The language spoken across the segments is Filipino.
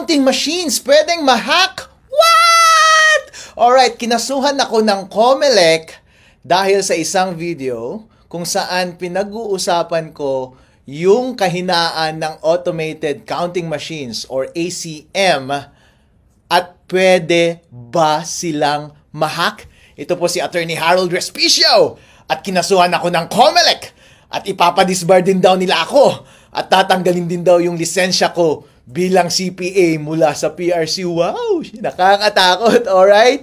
counting machines pwedeng ma-hack? What? Alright, kinasuhan ako ng COMELEC dahil sa isang video kung saan pinag-uusapan ko yung kahinaan ng automated counting machines or ACM at pwede ba silang ma-hack? Ito po si Attorney Harold Respicio at kinasuhan ako ng COMELEC at ipapadisbar din daw nila ako at tatanggalin din daw yung lisensya ko bilang CPA mula sa PRC. Wow! Nakakatakot, alright?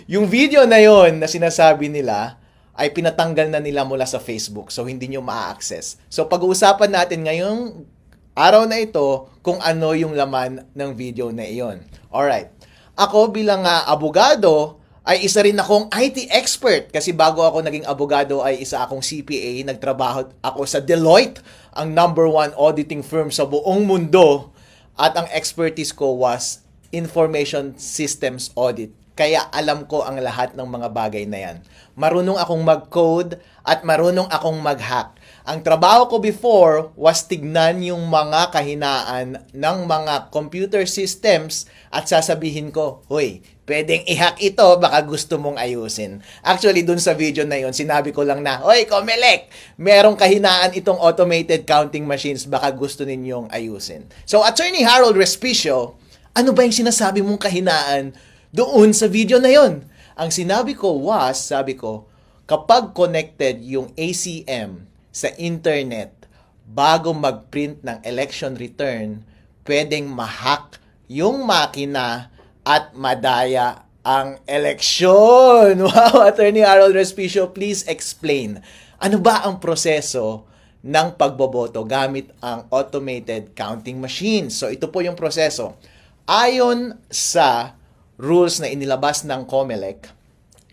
Yung video na yon na sinasabi nila ay pinatanggal na nila mula sa Facebook. So, hindi nyo ma-access. So, pag-uusapan natin ngayong araw na ito kung ano yung laman ng video na iyon. Alright. Ako bilang abogado, ay isa rin akong IT expert kasi bago ako naging abogado ay isa akong CPA. Nagtrabaho ako sa Deloitte, ang #1 auditing firm sa buong mundo. At ang expertise ko was information systems audit. Kaya alam ko ang lahat ng mga bagay na yan. Marunong akong mag-code at marunong akong mag-hack. Ang trabaho ko before was tignan yung mga kahinaan ng mga computer systems at sasabihin ko, "Hoy, pwedeng i-hack ito, baka gusto mong ayusin." Actually, dun sa video na yon sinabi ko lang na, "Hoy, COMELEC, merong kahinaan itong automated counting machines, baka gusto ninyong ayusin." So, Attorney Harold Respicio, ano ba yung sinasabi mong kahinaan doon sa video na yon? Ang sinabi ko was, sabi ko, kapag connected yung ACM sa internet bago mag-print ng election return, pwedeng ma-hack yung makina at madaya ang eleksyon. Wow, Attorney Harold Respicio, please explain. Ano ba ang proseso ng pagboboto gamit ang automated counting machine? So, ito po yung proseso. Ayon sa rules na inilabas ng COMELEC,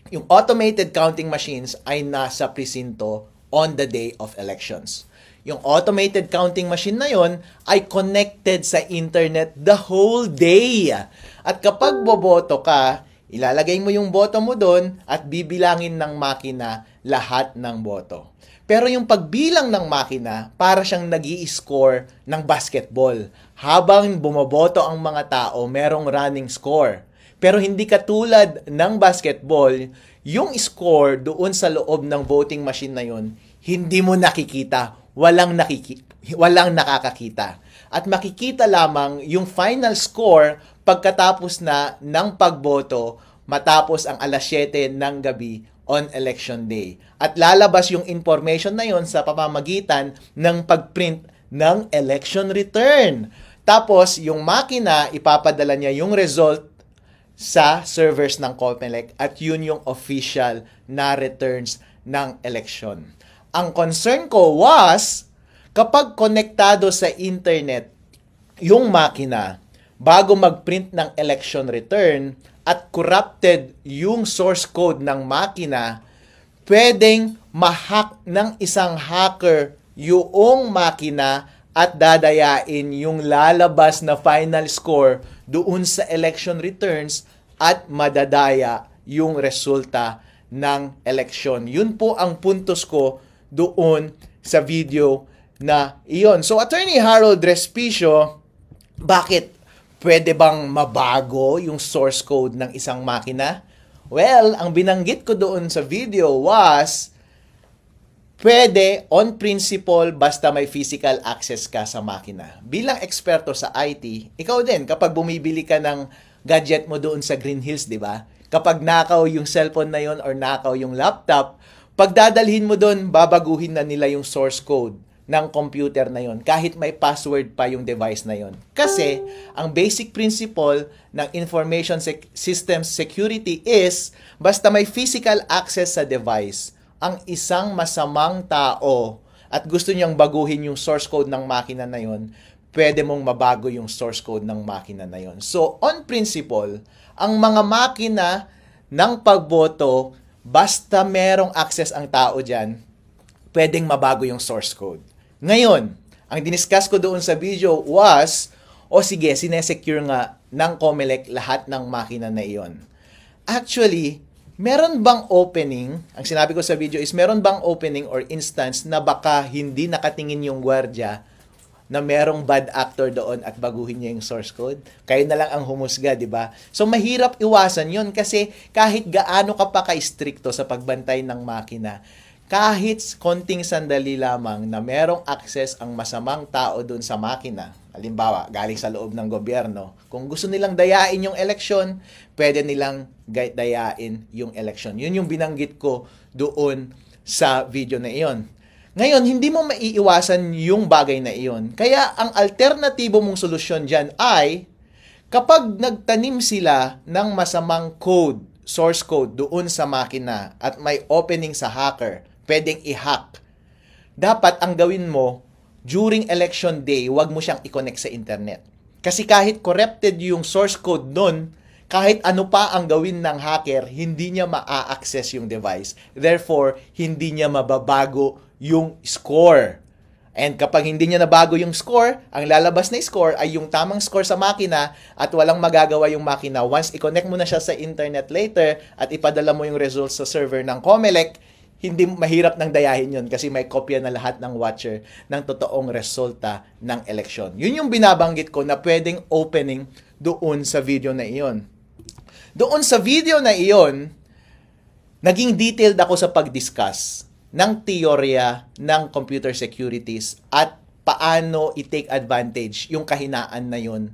yung automated counting machines ay nasa presinto on the day of elections. Yung automated counting machine na yon ay connected sa internet the whole day. At kapag boboto ka, ilalagay mo yung boto mo doon at bibilangin ng makina lahat ng boto. Pero yung pagbilang ng makina, para siyang nag-i-score ng basketball. Habang bumoboto ang mga tao, merong running score. Pero hindi katulad ng basketball, yung score doon sa loob ng voting machine na yon, hindi mo nakikita. Walang nakakakita. At makikita lamang yung final score pagkatapos na ng pagboto matapos ang 7:00 ng gabi on election day. At lalabas yung information na yon sa pamamagitan ng pagprint ng election return. Tapos, yung makina, ipapadala niya yung result sa servers ng COMELEC at yun yung official na returns ng election. Ang concern ko was, kapag konektado sa internet yung makina bago mag-print ng election return at corrupted yung source code ng makina, pwedeng ma-hack ng isang hacker yung makina at dadayain yung lalabas na final score doon sa election returns at madadaya yung resulta ng eleksyon. Yun po ang puntos ko doon sa video na iyon. So, Attorney Harold Respicio, bakit pwede bang mabago yung source code ng isang makina? Well, ang binanggit ko doon sa video was, pwede on principle basta may physical access ka sa makina. Bilang eksperto sa IT, ikaw din, kapag bumibili ka ng gadget mo doon sa Green Hills, di ba? Kapag nakaw yung cellphone na yon or nakaw yung laptop, pagdadalhin mo doon, babaguhin na nila yung source code ng computer na yon kahit may password pa yung device na yon. Kasi, ang basic principle ng information systems security is, basta may physical access sa device, ang isang masamang tao at gusto niyang baguhin yung source code ng makina na yon, pwede mong mabago yung source code ng makina na yon. So, on principle, ang mga makina ng pagboto, basta merong access ang tao dyan, pwedeng mabago yung source code. Ngayon, ang diniscuss ko doon sa video was, sige, sinesecure nga ng COMELEC lahat ng makina na iyon. Actually, meron bang opening, ang sinabi ko sa video is, meron bang opening or instance na baka hindi nakatingin yung gwardiya na merong bad actor doon at baguhin niya yung source code? Kayo na lang ang humusga, di ba? So, mahirap iwasan yun kasi kahit gaano ka pa ka-stricto sa pagbantay ng makina, kahit konting sandali lamang na merong access ang masamang tao doon sa makina, halimbawa, galing sa loob ng gobyerno, kung gusto nilang dayain yung eleksyon, pwede nilang dayain yung eleksyon. Yun yung binanggit ko doon sa video na iyon. Ngayon, hindi mo maiiwasan yung bagay na iyon. Kaya ang alternatibo mong solusyon dyan ay kapag nagtanim sila ng masamang code, source code doon sa makina at may opening sa hacker, pwedeng i-hack. Dapat ang gawin mo, during election day, wag mo siyang i-connect sa internet. Kasi kahit corrupted yung source code nun, kahit ano pa ang gawin ng hacker, hindi niya ma-access yung device. Therefore, hindi niya mababago yung score. And kapag hindi niya nabago yung score, ang lalabas na score ay yung tamang score sa makina at walang magagawa yung makina. Once i-connect mo na siya sa internet later at ipadala mo yung results sa server ng COMELEC, hindi mahirap nang dayahin yun kasi may kopya na lahat ng watcher ng totoong resulta ng eleksyon. Yun yung binabanggit ko na pwedeng opening doon sa video na iyon. Doon sa video na iyon, naging detailed ako sa pag-discuss ng teorya ng computer securities at paano i-take advantage yung kahinaan na yun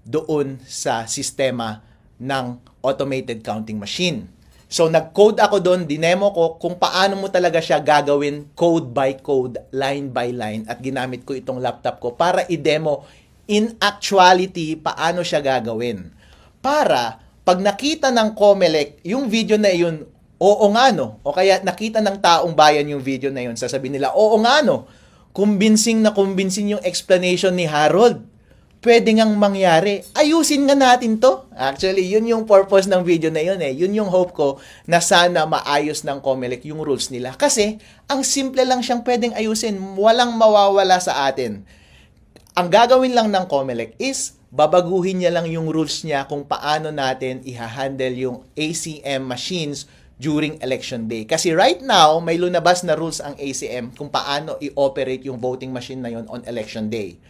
doon sa sistema ng automated counting machine. So, nag-code ako doon, dinemo ko kung paano mo talaga siya gagawin code by code, line by line, at ginamit ko itong laptop ko para i-demo in actuality paano siya gagawin. Para, pag nakita ng COMELEC, yung video na yun, oo nga no, o kaya nakita ng taong bayan yung video na yun, sasabihin nila, oo nga no, convincing yung explanation ni Harold. Pwede ngang mangyari. Ayusin nga natin to. Actually, yun yung purpose ng video na yun eh. Yun yung hope ko na sana maayos ng COMELEC yung rules nila. Kasi, ang simple lang siyang pwedeng ayusin. Walang mawawala sa atin. Ang gagawin lang ng COMELEC is, babaguhin niya lang yung rules niya kung paano natin i-handle yung ACM machines during election day. Kasi right now, may lunabas na rules ang ACM kung paano i-operate yung voting machine na yun on election day.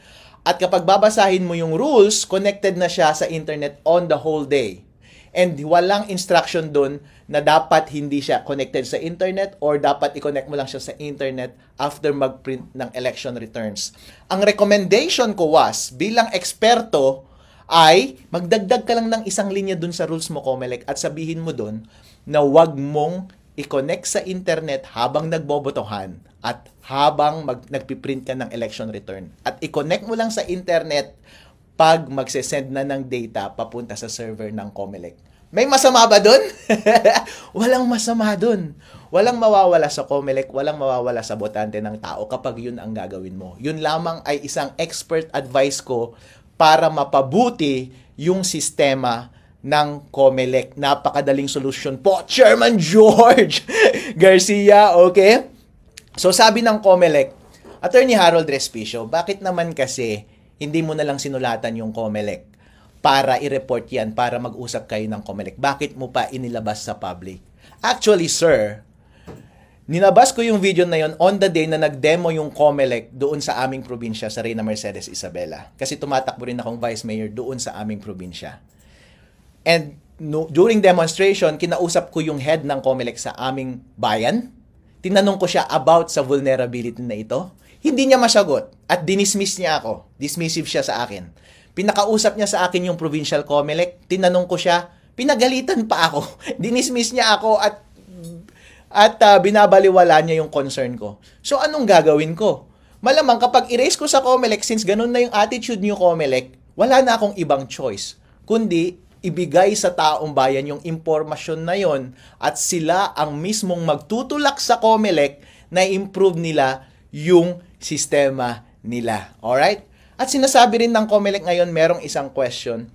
At kapag babasahin mo yung rules, connected na siya sa internet on the whole day. And walang instruction doon na dapat hindi siya connected sa internet or dapat i-connect mo lang siya sa internet after mag-print ng election returns. Ang recommendation ko was, bilang eksperto, ay magdagdag ka lang ng isang linya dun sa rules mo, COMELEC, at sabihin mo dun na wag mong i-connect sa internet habang nagbobotohan at habang nagpiprint ka ng election return. At i-connect mo lang sa internet pag magsesend na ng data papunta sa server ng COMELEC. May masama ba dun? Walang masama dun. Walang mawawala sa COMELEC, walang mawawala sa botante ng tao kapag yun ang gagawin mo. Yun lamang ay isang expert advice ko para mapabuti yung sistema ng COMELEC. Napakadaling solusyon po, Chairman George Garcia, okay? So sabi ng COMELEC, Attorney Harold Respicio, bakit naman kasi hindi mo na lang sinulatan yung COMELEC para i-report yan, para mag-usap kayo ng COMELEC? Bakit mo pa inilabas sa public? Actually, sir, ninabas ko yung video na yon on the day na nag-demo yung COMELEC doon sa aming probinsya, sa Reyna Mercedes Isabela. Kasi tumatakbo rin akong vice mayor doon sa aming probinsya. And during demonstration, kinausap ko yung head ng COMELEC sa aming bayan. Tinanong ko siya about sa vulnerability na ito. Hindi niya masagot at dinismiss niya ako. Dismissive siya sa akin. Pinakausap niya sa akin yung provincial COMELEC. Tinanong ko siya, pinagalitan pa ako. Dinismiss niya ako at binabaliwala niya yung concern ko. So anong gagawin ko? Malamang kapag erase ko sa COMELEC, since ganun na yung attitude niyo COMELEC, wala na akong ibang choice. Kundi ibigay sa taong bayan yung impormasyon na yon at sila ang mismong magtutulak sa COMELEC na improve nila yung sistema nila. Alright? At sinasabi rin ng COMELEC ngayon, merong isang question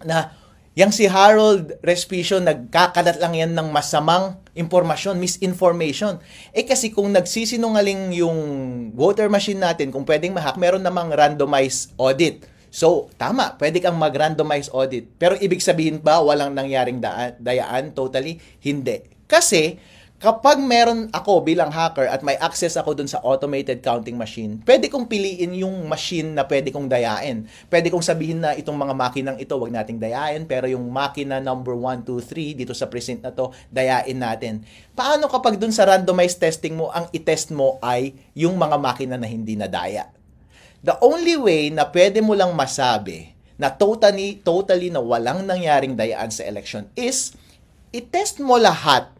na yang si Harold Respicio, nagkakalat lang yan ng masamang impormasyon, misinformation. Kasi kung nagsisinungaling yung voter machine natin, kung pwedeng ma-hack, meron namang randomized audit. So, tama, pwede kang mag-randomize audit. Pero ibig sabihin ba walang nangyaring dayaan? Totally, hindi. Kasi, Kapag meron ako bilang hacker at may access ako dun sa automated counting machine, pwede kong piliin yung machine na pwede kong dayain. Pwede kong sabihin na itong mga makinang ito, wag nating dayain, pero yung makina number 1, 2, 3 dito sa precinct na to, dayain natin. Paano kapag dun sa randomized testing mo, ang itest mo ay yung mga makina na hindi nadaya? The only way na pwede mo lang masabi na totally na walang nangyaring dayaan sa election is itest mo lahat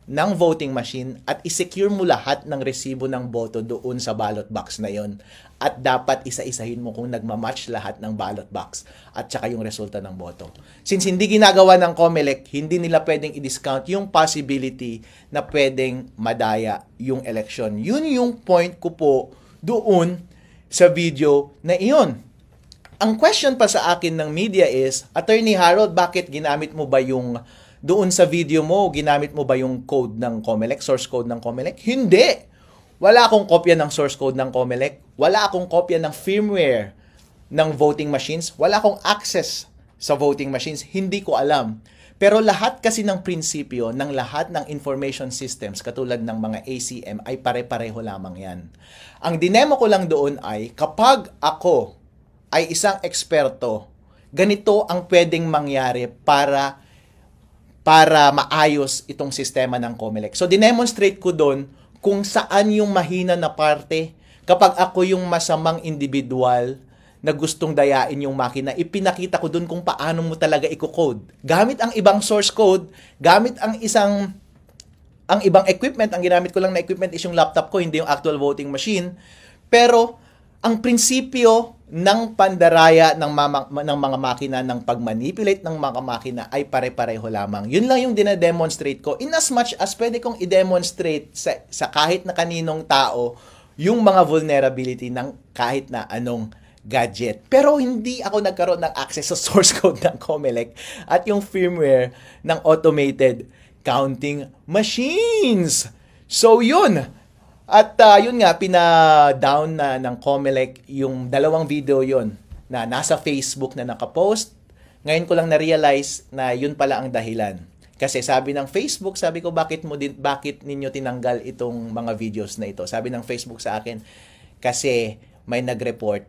ng voting machine at isecure mo lahat ng resibo ng boto doon sa ballot box na yon. At dapat isa-isahin mo kung nagmamatch lahat ng ballot box at saka yung resulta ng boto. Since hindi ginagawa ng COMELEC, hindi nila pwedeng i-discount yung possibility na pwedeng madaya yung election. Yun yung point ko po doon sa video na iyon. Ang question pa sa akin ng media is, Attorney Harold, bakit ginamit mo ba yung doon sa video mo, ginamit mo ba yung code ng COMELEC, source code ng COMELEC? Hindi! Wala akong kopya ng source code ng COMELEC. Wala akong kopya ng firmware ng voting machines. Wala akong access sa voting machines. Hindi ko alam. Pero lahat kasi ng prinsipyo ng lahat ng information systems, katulad ng mga ACM, ay pare-pareho lamang yan. Ang dinemo ko lang doon ay, kapag ako ay isang eksperto, ganito ang pwedeng mangyari para maayos itong sistema ng COMELEC. So, dinemonstrate ko doon kung saan yung mahina na parte. Kapag ako yung masamang individual na gustong dayain yung makina, ipinakita ko doon kung paano mo talaga i-code. Gamit ang ibang source code, gamit ang ibang equipment, ang ginamit ko lang na equipment is yung laptop ko, hindi yung actual voting machine. Pero, ang prinsipyo ng pandaraya ng mga makina, ng pagmanipulate ng mga makina ay pare-pareho lamang. Yun lang yung dinedemonstrate ko. In as much as pwede kong i-demonstrate sa kahit na kaninong tao yung mga vulnerability ng kahit na anong gadget. Pero hindi ako nagkaroon ng access sa source code ng COMELEC at yung firmware ng automated counting machines. So yun. At yun nga, pina-down na ng COMELEC yung dalawang video yon na nasa Facebook na nakapost. Ngayon ko lang na-realize na yun pala ang dahilan. Kasi sabi ng Facebook, sabi ko, bakit ninyo tinanggal itong mga videos na ito? Sabi ng Facebook sa akin, kasi may nag-report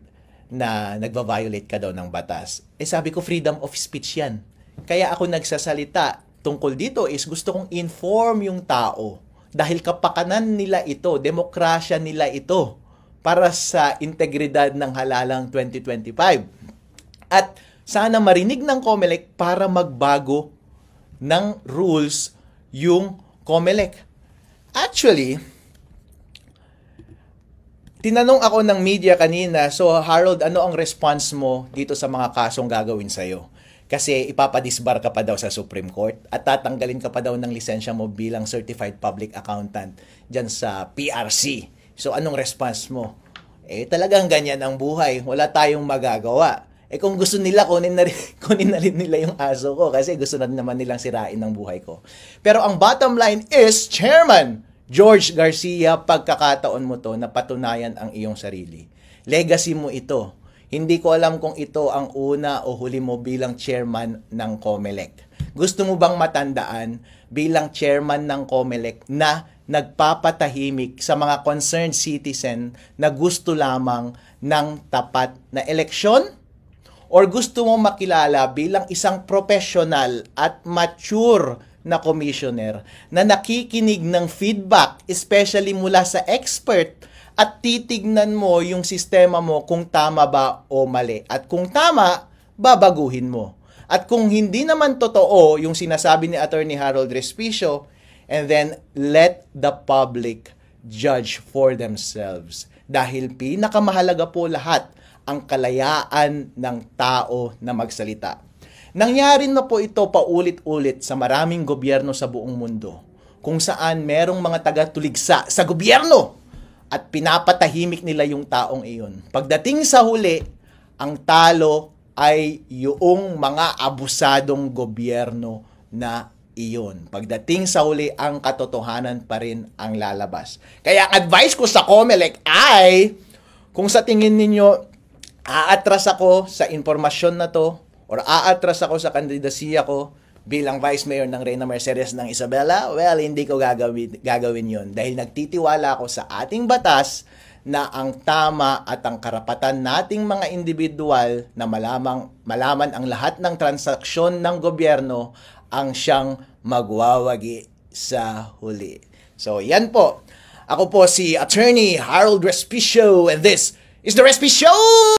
na nagva-violate ka daw ng batas. Sabi ko, freedom of speech yan. Kaya ako nagsasalita tungkol dito is gusto kong inform yung tao. Dahil kapakanan nila ito, demokrasya nila ito para sa integridad ng halalang 2025. At sana marinig ng COMELEC para magbago ng rules yung COMELEC. Actually, tinanong ako ng media kanina, so Harold, ano ang response mo dito sa mga kasong gagawin sa'yo? Kasi ipapadisbar ka pa daw sa Supreme Court at tatanggalin ka pa daw ng lisensya mo bilang Certified Public Accountant dyan sa PRC. So anong response mo? Talagang ganyan ang buhay. Wala tayong magagawa. Kung gusto nila, kunin na rin nila yung aso ko kasi gusto na naman nilang sirain ang buhay ko. Pero ang bottom line is, Chairman George Garcia, pagkakataon mo to na patunayan ang iyong sarili. Legacy mo ito. Hindi ko alam kung ito ang una o huli mo bilang chairman ng COMELEC. Gusto mo bang matandaan bilang chairman ng COMELEC na nagpapatahimik sa mga concerned citizen na gusto lamang ng tapat na eleksyon? Or gusto mo makilala bilang isang professional at mature na commissioner na nakikinig ng feedback, especially mula sa expert, at titignan mo yung sistema mo kung tama ba o mali. At kung tama, babaguhin mo. At kung hindi naman totoo yung sinasabi ni Attorney Harold Respicio, and then let the public judge for themselves. Dahil pinakamahalaga po lahat ang kalayaan ng tao na magsalita. Nangyari na po ito paulit-ulit sa maraming gobyerno sa buong mundo, kung saan merong mga taga-tuligsa sa gobyerno at pinapatahimik nila yung taong iyon. Pagdating sa huli, ang talo ay yung mga abusadong gobyerno na iyon. Pagdating sa huli, ang katotohanan pa rin ang lalabas. Kaya ang advice ko sa COMELEC ay, kung sa tingin ninyo, aatras ako sa informasyon na to, or aatras ako sa kandidasiya ko, bilang Vice Mayor ng Reyna Mercedes ng Isabela, well, hindi ko gagawin yun. Dahil nagtitiwala ako sa ating batas na ang tama at ang karapatan nating mga individual na malaman ang lahat ng transaksyon ng gobyerno ang siyang magwawagi sa huli. So, yan po. Ako po si Attorney Harold Respicio and this is The Respi Show!